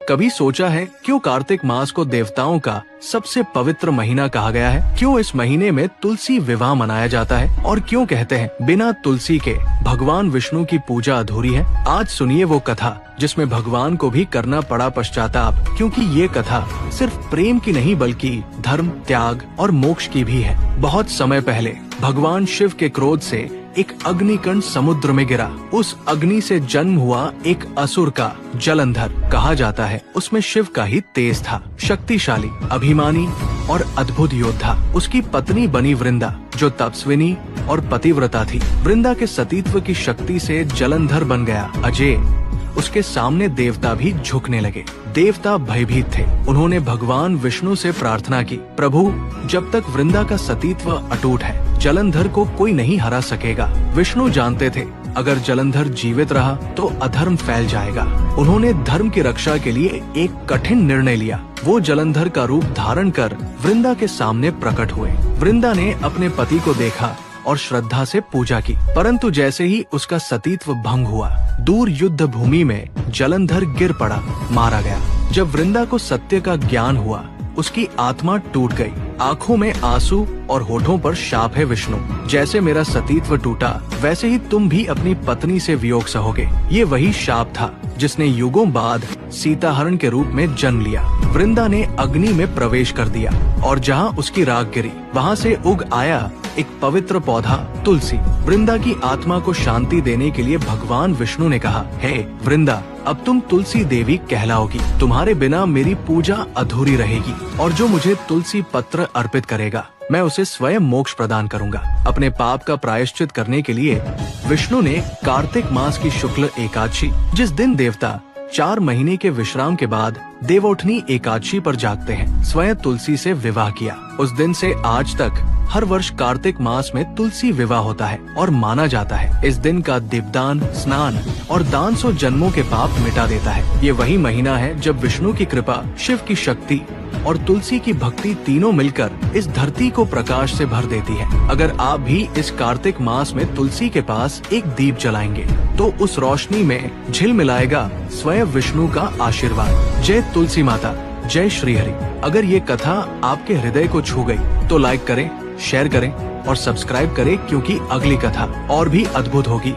कभी सोचा है क्यों कार्तिक मास को देवताओं का सबसे पवित्र महीना कहा गया है? क्यों इस महीने में तुलसी विवाह मनाया जाता है? और क्यों कहते हैं बिना तुलसी के भगवान विष्णु की पूजा अधूरी है? आज सुनिए वो कथा जिसमें भगवान को भी करना पड़ा पश्चाताप, क्योंकि ये कथा सिर्फ प्रेम की नहीं बल्कि धर्म, त्याग और मोक्ष की भी है। बहुत समय पहले भगवान शिव के क्रोध से एक अग्निकण समुद्र में गिरा। उस अग्नि से जन्म हुआ एक असुर का जलंधर कहा जाता है। उसमें शिव का ही तेज था, शक्तिशाली, अभिमानी और अद्भुत योद्धा। उसकी पत्नी बनी वृंदा, जो तपस्विनी और पतिव्रता थी। वृंदा के सतीत्व की शक्ति से जलंधर बन गया अजय। उसके सामने देवता भी झुकने लगे। देवता भयभीत थे। उन्होंने भगवान विष्णु से प्रार्थना की, प्रभु, जब तक वृंदा का सतीत्व अटूट है, जलंधर को कोई नहीं हरा सकेगा। विष्णु जानते थे अगर जलंधर जीवित रहा तो अधर्म फैल जाएगा। उन्होंने धर्म की रक्षा के लिए एक कठिन निर्णय लिया। वो जलंधर का रूप धारण कर वृंदा के सामने प्रकट हुए। वृंदा ने अपने पति को देखा और श्रद्धा से पूजा की, परंतु जैसे ही उसका सतीत्व भंग हुआ, दूर युद्ध भूमि में जलंधर गिर पड़ा, मारा गया। जब वृंदा को सत्य का ज्ञान हुआ, उसकी आत्मा टूट गई। आंखों में आंसू और होठों पर शाप है, विष्णु, जैसे मेरा सतीत्व टूटा वैसे ही तुम भी अपनी पत्नी से वियोग सहोगे। ये वही शाप था जिसने युगों बाद सीताहरण के रूप में जन्म लिया। वृंदा ने अग्नि में प्रवेश कर दिया और जहाँ उसकी राख गिरी, वहाँ से उग आया एक पवित्र पौधा तुलसी। वृंदा की आत्मा को शांति देने के लिए भगवान विष्णु ने कहा, हे वृंदा, अब तुम तुलसी देवी कहलाओगी। तुम्हारे बिना मेरी पूजा अधूरी रहेगी और जो मुझे तुलसी पत्र अर्पित करेगा, मैं उसे स्वयं मोक्ष प्रदान करूंगा। अपने पाप का प्रायश्चित करने के लिए विष्णु ने कार्तिक मास की शुक्ल एकादशी, जिस दिन देवता 4 महीने के विश्राम के बाद देवोठनी एकादशी पर जागते हैं, स्वयं तुलसी से विवाह किया। उस दिन से आज तक हर वर्ष कार्तिक मास में तुलसी विवाह होता है और माना जाता है इस दिन का दीपदान, स्नान और दान 100 जन्मों के पाप मिटा देता है। ये वही महीना है जब विष्णु की कृपा, शिव की शक्ति और तुलसी की भक्ति तीनों मिलकर इस धरती को प्रकाश से भर देती है। अगर आप भी इस कार्तिक मास में तुलसी के पास एक दीप जलाएंगे तो उस रोशनी में झिलमिलाएगा स्वयं विष्णु का आशीर्वाद। जय तुलसी माता, जय श्री हरि। अगर ये कथा आपके हृदय को छू गई तो लाइक करें, शेयर करें और सब्सक्राइब करें, क्योंकि अगली कथा और भी अद्भुत होगी।